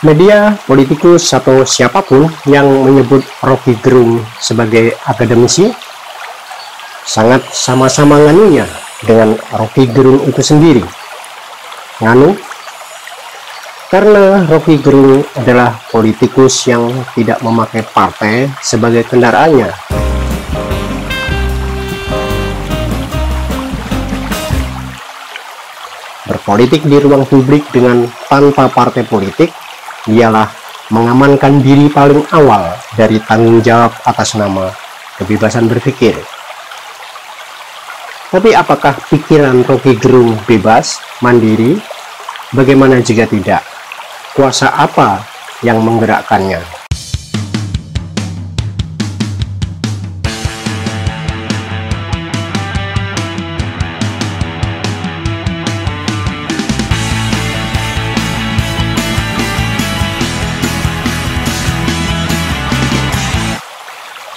Media, politikus, atau siapapun yang menyebut Rocky Gerung sebagai akademisi sangat sama-sama nganunya dengan Rocky Gerung itu sendiri. Nganu karena Rocky Gerung adalah politikus yang tidak memakai partai sebagai kendaraannya. Berpolitik di ruang publik dengan tanpa partai politik ialah mengamankan diri paling awal dari tanggung jawab atas nama kebebasan berpikir. Tapi apakah pikiran Rocky Gerung bebas, mandiri? Bagaimana jika tidak? Kuasa apa yang menggerakkannya?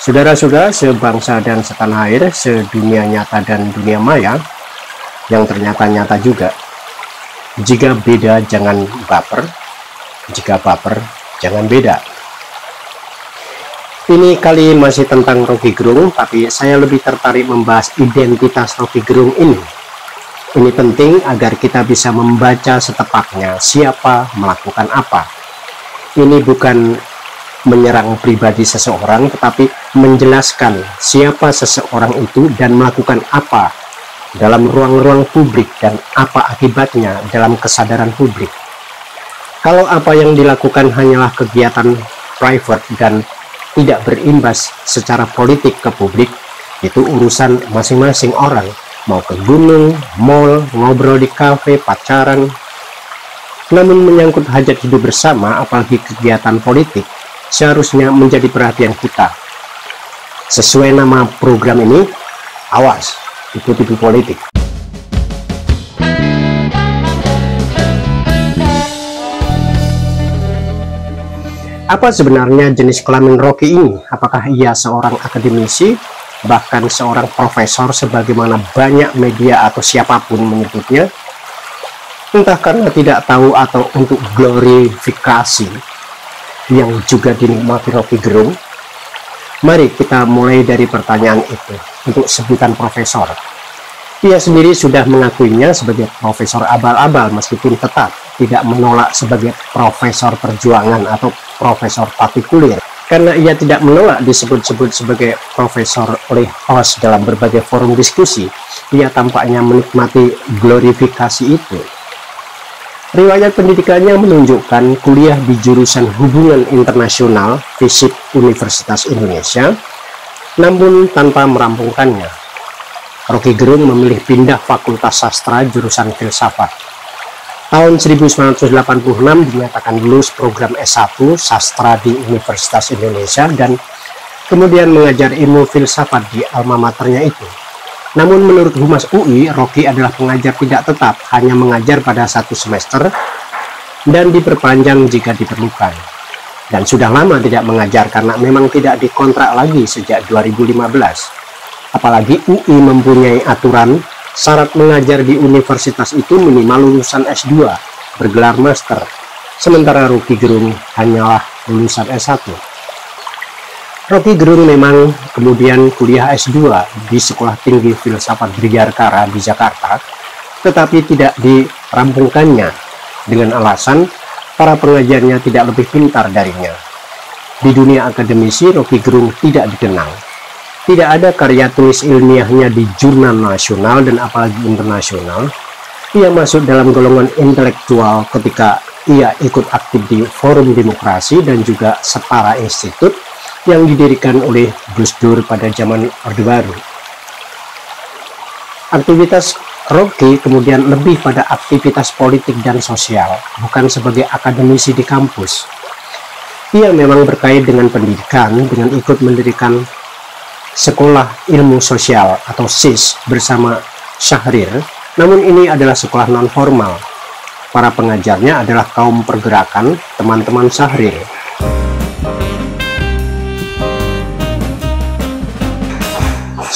Saudara-saudara sebangsa dan setanah air, sedunia nyata dan dunia maya, yang ternyata nyata juga. Jika beda jangan baper, jika baper jangan beda. Ini kali masih tentang Rocky Gerung, tapi saya lebih tertarik membahas identitas Rocky Gerung ini. Ini penting agar kita bisa membaca setepatnya siapa melakukan apa. Ini bukan menyerang pribadi seseorang, tetapi menjelaskan siapa seseorang itu dan melakukan apa dalam ruang-ruang publik dan apa akibatnya dalam kesadaran publik. Kalau apa yang dilakukan hanyalah kegiatan private dan tidak berimbas secara politik ke publik, itu urusan masing-masing orang, mau ke gunung, mall, ngobrol di kafe, pacaran. Namun menyangkut hajat hidup bersama, apalagi kegiatan politik, seharusnya menjadi perhatian kita. Sesuai nama program ini, awas tipu-tipu politik. Apa sebenarnya jenis kelamin Rocky ini? Apakah ia seorang akademisi, bahkan seorang profesor sebagaimana banyak media atau siapapun menyebutnya? Entah karena tidak tahu atau untuk glorifikasi yang juga dinikmati Rocky Gerung? Mari kita mulai dari pertanyaan itu. Untuk sebutan profesor, ia sendiri sudah mengakuinya sebagai profesor abal-abal, meskipun tetap tidak menolak sebagai profesor perjuangan atau profesor partikulir, karena ia tidak menolak disebut-sebut sebagai profesor oleh host dalam berbagai forum diskusi. Ia tampaknya menikmati glorifikasi itu. Riwayat pendidikannya menunjukkan kuliah di jurusan Hubungan Internasional FISIP Universitas Indonesia, namun tanpa merampungkannya. Rocky Gerung memilih pindah Fakultas Sastra jurusan Filsafat. Tahun 1986 dinyatakan lulus program S1 Sastra di Universitas Indonesia dan kemudian mengajar ilmu filsafat di alma maternya itu. Namun menurut Humas UI, Rocky adalah pengajar tidak tetap, hanya mengajar pada 1 semester dan diperpanjang jika diperlukan. Dan sudah lama tidak mengajar karena memang tidak dikontrak lagi sejak 2015. Apalagi UI mempunyai aturan syarat mengajar di universitas itu minimal lulusan S2 bergelar master, sementara Rocky Gerung hanyalah lulusan S1. Rocky Gerung memang kemudian kuliah S2 di Sekolah Tinggi Filsafat Dirgantara di Jakarta, tetapi tidak dirampungkannya dengan alasan para pengajarnya tidak lebih pintar darinya. Di dunia akademisi, Rocky Gerung tidak dikenal. Tidak ada karya tulis ilmiahnya di jurnal nasional dan apalagi internasional. Ia masuk dalam golongan intelektual ketika ia ikut aktif di Forum Demokrasi dan juga Setara Institut yang didirikan oleh Gus Dur pada zaman Orde Baru. Aktivitas Rocky kemudian lebih pada aktivitas politik dan sosial, bukan sebagai akademisi di kampus. Ia memang berkait dengan pendidikan dengan ikut mendirikan Sekolah Ilmu Sosial atau SIS bersama Syahrir, namun ini adalah sekolah non formal. Para pengajarnya adalah kaum pergerakan, teman-teman Syahrir.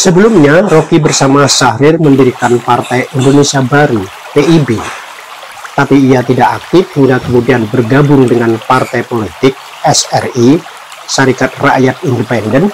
Sebelumnya, Rocky bersama Syahrir mendirikan Partai Indonesia Baru, PIB. tapi ia tidak aktif hingga kemudian bergabung dengan partai politik SRI, Serikat Rakyat Independen,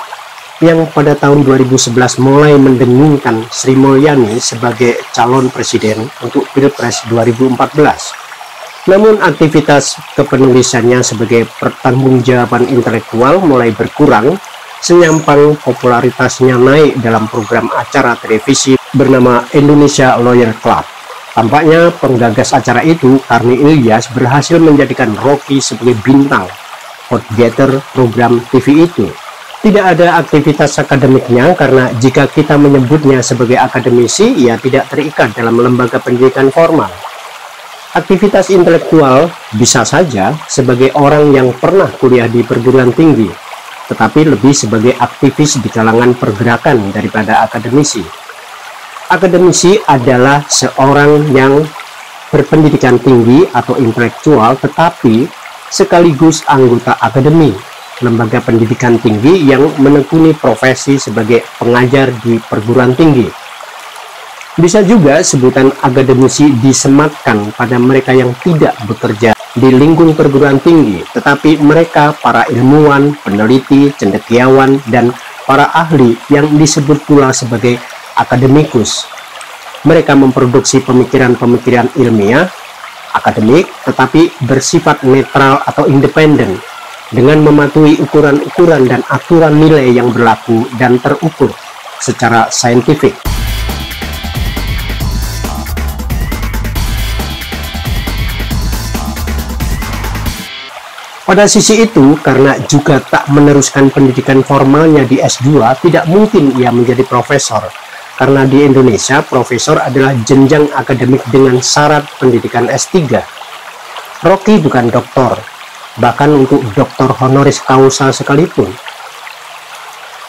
yang pada tahun 2011 mulai mendengungkan Sri Mulyani sebagai calon presiden untuk Pilpres 2014. Namun aktivitas kepenulisannya sebagai pertanggungjawaban intelektual mulai berkurang, senyampang popularitasnya naik dalam program acara televisi bernama Indonesia Lawyer Club. Tampaknya penggagas acara itu, Karni Ilyas, berhasil menjadikan Rocky sebagai bintang hot-getter program TV itu. Tidak ada aktivitas akademiknya karena jika kita menyebutnya sebagai akademisi, ia tidak terikat dalam lembaga pendidikan formal. Aktivitas intelektual bisa saja sebagai orang yang pernah kuliah di perguruan tinggi, tetapi lebih sebagai aktivis di kalangan pergerakan daripada akademisi. Akademisi adalah seorang yang berpendidikan tinggi atau intelektual tetapi sekaligus anggota akademi, lembaga pendidikan tinggi yang menekuni profesi sebagai pengajar di perguruan tinggi. Bisa juga sebutan akademisi disematkan pada mereka yang tidak bekerja di lingkungan perguruan tinggi, tetapi mereka para ilmuwan, peneliti, cendekiawan, dan para ahli yang disebut pula sebagai akademikus. Mereka memproduksi pemikiran-pemikiran ilmiah, akademik, tetapi bersifat netral atau independen, dengan mematuhi ukuran-ukuran dan aturan nilai yang berlaku dan terukur secara saintifik. Pada sisi itu, karena juga tak meneruskan pendidikan formalnya di S2, tidak mungkin ia menjadi profesor. Karena di Indonesia, profesor adalah jenjang akademik dengan syarat pendidikan S3. Rocky bukan doktor, bahkan untuk doktor honoris causa sekalipun.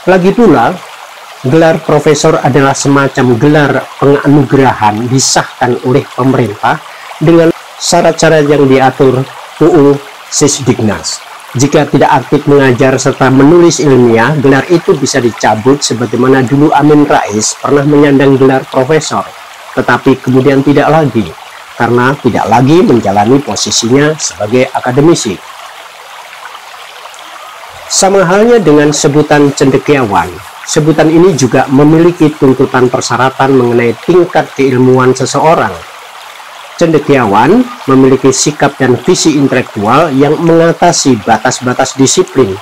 Lagi pula, gelar profesor adalah semacam gelar penganugerahan disahkan oleh pemerintah dengan syarat-syarat yang diatur UU Sisdiknas. Jika tidak aktif mengajar serta menulis ilmiah, gelar itu bisa dicabut sebagaimana dulu Amin Rais pernah menyandang gelar profesor, tetapi kemudian tidak lagi, karena tidak lagi menjalani posisinya sebagai akademisi. Sama halnya dengan sebutan cendekiawan, sebutan ini juga memiliki tuntutan persyaratan mengenai tingkat keilmuan seseorang. Cendekiawan memiliki sikap dan visi intelektual yang mengatasi batas-batas disiplin,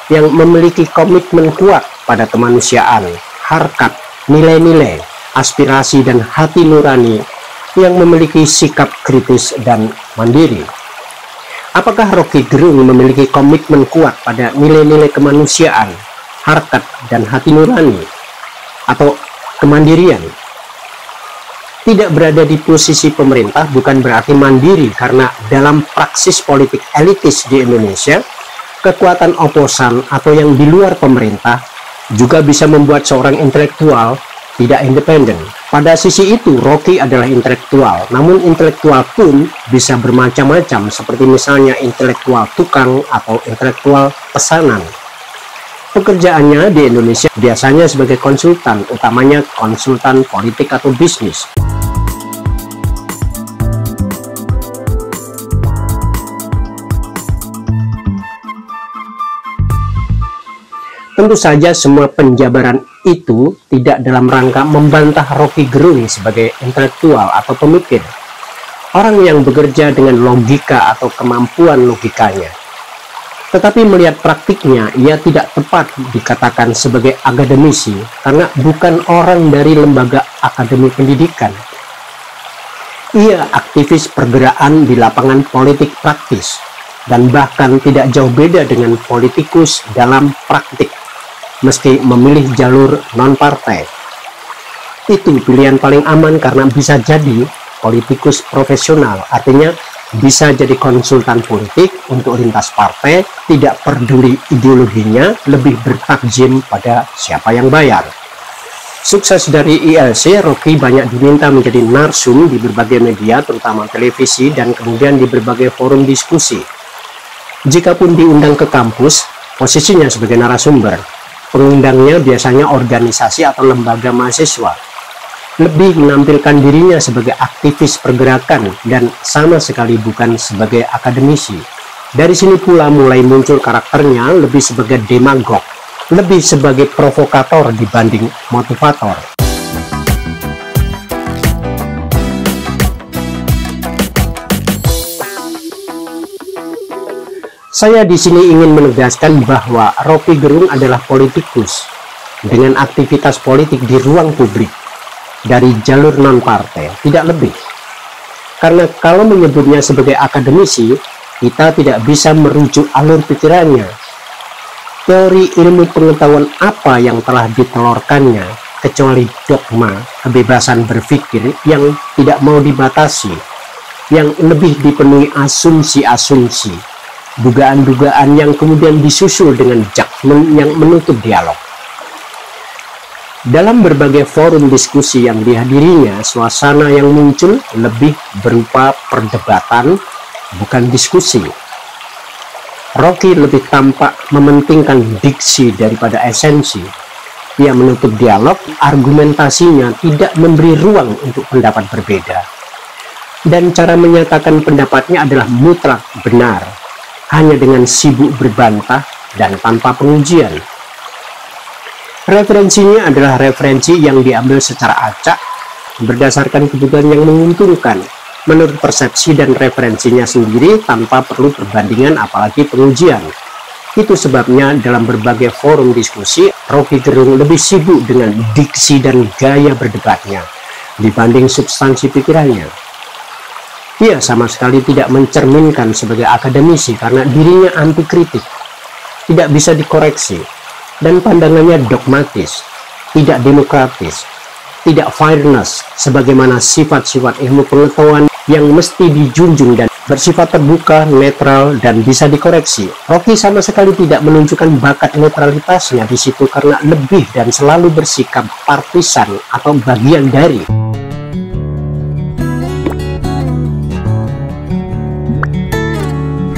yang memiliki komitmen kuat pada kemanusiaan, harkat, nilai-nilai, aspirasi dan hati nurani, yang memiliki sikap kritis dan mandiri. Apakah Rocky Gerung memiliki komitmen kuat pada nilai-nilai kemanusiaan, harkat dan hati nurani, atau kemandirian? Tidak berada di posisi pemerintah bukan berarti mandiri, karena dalam praksis politik elitis di Indonesia, kekuatan oposan atau yang di luar pemerintah juga bisa membuat seorang intelektual tidak independen. Pada sisi itu, Rocky adalah intelektual, namun intelektual pun bisa bermacam-macam, seperti misalnya intelektual tukang atau intelektual pesanan. Pekerjaannya di Indonesia biasanya sebagai konsultan, utamanya konsultan politik atau bisnis. Tentu saja semua penjabaran itu tidak dalam rangka membantah Rocky Gerung sebagai intelektual atau pemikir, orang yang bekerja dengan logika atau kemampuan logikanya. Tetapi melihat praktiknya, ia tidak tepat dikatakan sebagai akademisi karena bukan orang dari lembaga akademi pendidikan. Ia aktivis pergerakan di lapangan politik praktis, dan bahkan tidak jauh beda dengan politikus dalam praktik, meski memilih jalur non-partai. Itu pilihan paling aman karena bisa jadi politikus profesional, artinya bisa jadi konsultan politik untuk lintas partai, tidak peduli ideologinya, lebih bertakjim pada siapa yang bayar. Sukses dari ILC, Rocky banyak diminta menjadi narsum di berbagai media, terutama televisi, dan kemudian di berbagai forum diskusi. Jikapun diundang ke kampus, posisinya sebagai narasumber. Pengundangnya biasanya organisasi atau lembaga mahasiswa. lebih menampilkan dirinya sebagai aktivis pergerakan dan sama sekali bukan sebagai akademisi. Dari sini pula mulai muncul karakternya lebih sebagai demagog, lebih sebagai provokator dibanding motivator. Saya di sini ingin menegaskan bahwa Rocky Gerung adalah politikus dengan aktivitas politik di ruang publik dari jalur non-partai, tidak lebih. Karena kalau menyebutnya sebagai akademisi, kita tidak bisa merujuk alur pikirannya. Teori ilmu pengetahuan apa yang telah ditelurkannya, kecuali dogma kebebasan berpikir yang tidak mau dibatasi, yang lebih dipenuhi asumsi-asumsi, dugaan-dugaan yang kemudian disusul dengan judgement yang menutup dialog. Dalam berbagai forum diskusi yang dihadirinya, suasana yang muncul lebih berupa perdebatan, bukan diskusi. Rocky lebih tampak mementingkan diksi daripada esensi. Ia menutup dialog, argumentasinya tidak memberi ruang untuk pendapat berbeda. Dan cara menyatakan pendapatnya adalah mutlak benar, hanya dengan sibuk berbantah dan tanpa pengujian. Referensinya adalah referensi yang diambil secara acak, berdasarkan kebutuhan yang menguntungkan, menurut persepsi dan referensinya sendiri tanpa perlu perbandingan apalagi pengujian. Itu sebabnya dalam berbagai forum diskusi, Rocky Gerung lebih sibuk dengan diksi dan gaya berdebatnya dibanding substansi pikirannya. Ia sama sekali tidak mencerminkan sebagai akademisi karena dirinya anti kritik, tidak bisa dikoreksi, dan pandangannya dogmatis, tidak demokratis, tidak fairness, sebagaimana sifat-sifat ilmu pengetahuan yang mesti dijunjung dan bersifat terbuka, netral, dan bisa dikoreksi. Rocky sama sekali tidak menunjukkan bakat netralitasnya di situ karena lebih dan selalu bersikap partisan atau bagian dari.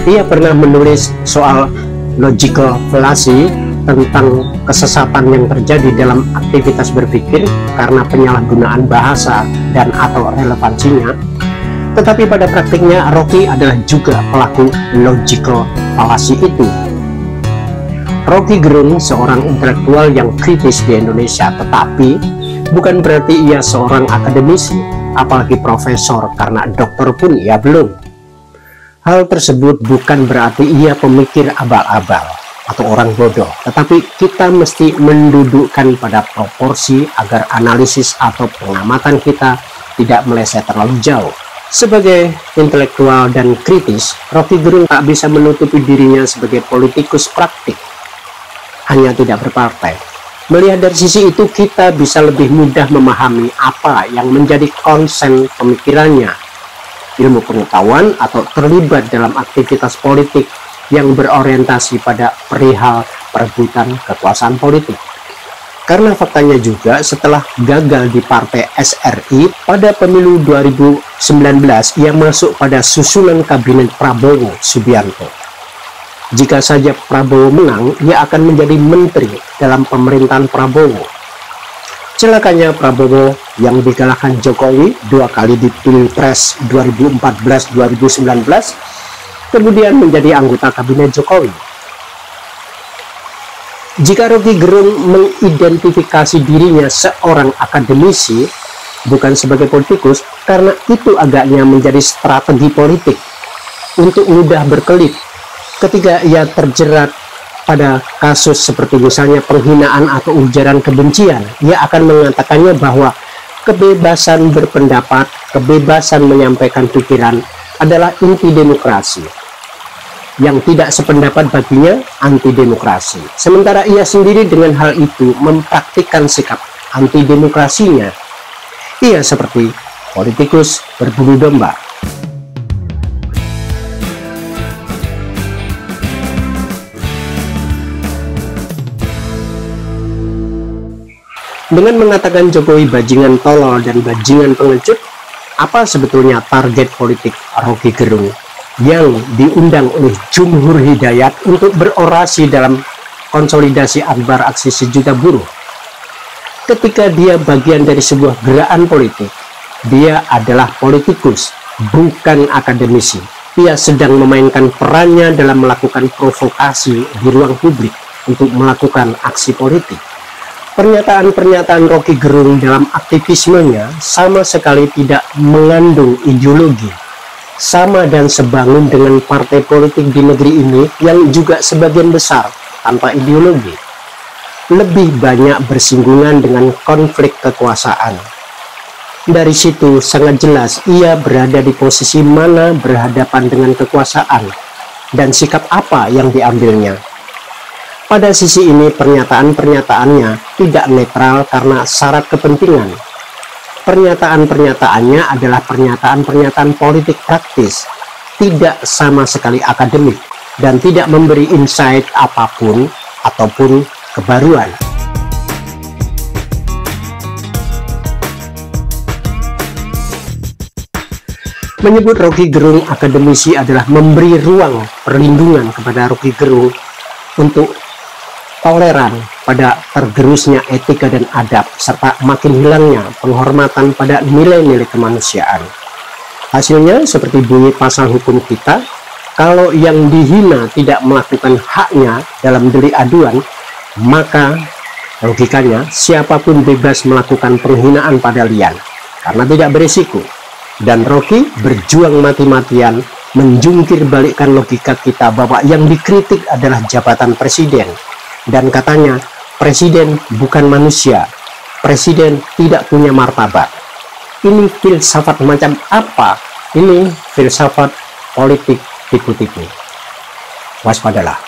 Ia pernah menulis soal logical fallacy tentang kesesatan yang terjadi dalam aktivitas berpikir karena penyalahgunaan bahasa dan atau relevansinya. Tetapi pada praktiknya Rocky adalah juga pelaku logical fallacy itu. Rocky Gerung seorang intelektual yang kritis di Indonesia, tetapi bukan berarti ia seorang akademisi, apalagi profesor, karena doktor pun ia belum. Hal tersebut bukan berarti ia pemikir abal-abal atau orang bodoh, tetapi kita mesti mendudukkan pada proporsi agar analisis atau pengamatan kita tidak meleset terlalu jauh. Sebagai intelektual dan kritis, Rocky Gerung tak bisa menutupi dirinya sebagai politikus praktik, hanya tidak berpartai. Melihat dari sisi itu, kita bisa lebih mudah memahami apa yang menjadi konsen pemikirannya, ilmu pengetahuan atau terlibat dalam aktivitas politik yang berorientasi pada perihal perebutan kekuasaan politik. Karena faktanya juga setelah gagal di partai SRI pada pemilu 2019, ia masuk pada susunan kabinet Prabowo Subianto. Jika saja Prabowo menang, ia akan menjadi menteri dalam pemerintahan Prabowo. Celakanya Prabowo yang dikalahkan Jokowi 2 kali di Pilpres 2014-2019, kemudian menjadi anggota kabinet Jokowi. Jika Rocky Gerung mengidentifikasi dirinya seorang akademisi, bukan sebagai politikus, karena itu agaknya menjadi strategi politik untuk mudah berkelit. Ketika ia terjerat pada kasus seperti misalnya penghinaan atau ujaran kebencian, ia akan mengatakannya bahwa kebebasan berpendapat, kebebasan menyampaikan pikiran adalah inti demokrasi. Yang tidak sependapat baginya anti demokrasi. Sementara ia sendiri dengan hal itu mempraktikkan sikap anti demokrasinya. Ia seperti politikus berburu domba. Dengan mengatakan Jokowi bajingan tolol dan bajingan pengecut, apa sebetulnya target politik Rocky Gerung yang diundang oleh Jumhur Hidayat untuk berorasi dalam konsolidasi akbar aksi sejuta buruh? Ketika dia bagian dari sebuah gerakan politik, dia adalah politikus, bukan akademisi. Ia sedang memainkan perannya dalam melakukan provokasi di ruang publik untuk melakukan aksi politik. Pernyataan-pernyataan Roky Gerung dalam aktivismenya sama sekali tidak mengandung ideologi, sama dan sebangun dengan partai politik di negeri ini yang juga sebagian besar tanpa ideologi, lebih banyak bersinggungan dengan konflik kekuasaan. Dari situ sangat jelas ia berada di posisi mana berhadapan dengan kekuasaan dan sikap apa yang diambilnya. Pada sisi ini pernyataan-pernyataannya tidak netral karena syarat kepentingan. Pernyataan-pernyataannya adalah pernyataan-pernyataan politik praktis, tidak sama sekali akademik, dan tidak memberi insight apapun ataupun kebaruan. Menyebut Roky Gerung akademisi adalah memberi ruang perlindungan kepada Roky Gerung untuk toleran pada tergerusnya etika dan adab, serta makin hilangnya penghormatan pada nilai-nilai kemanusiaan. Hasilnya seperti bunyi pasal hukum kita, kalau yang dihina tidak melakukan haknya dalam delik aduan, maka logikanya siapapun bebas melakukan penghinaan pada lian karena tidak berisiko. Dan Roky berjuang mati-matian menjungkir balikkan logika kita bahwa yang dikritik adalah jabatan presiden. Dan katanya, presiden bukan manusia, presiden tidak punya martabat. Ini filsafat macam apa? Ini filsafat politik tipu-tipu. Waspadalah.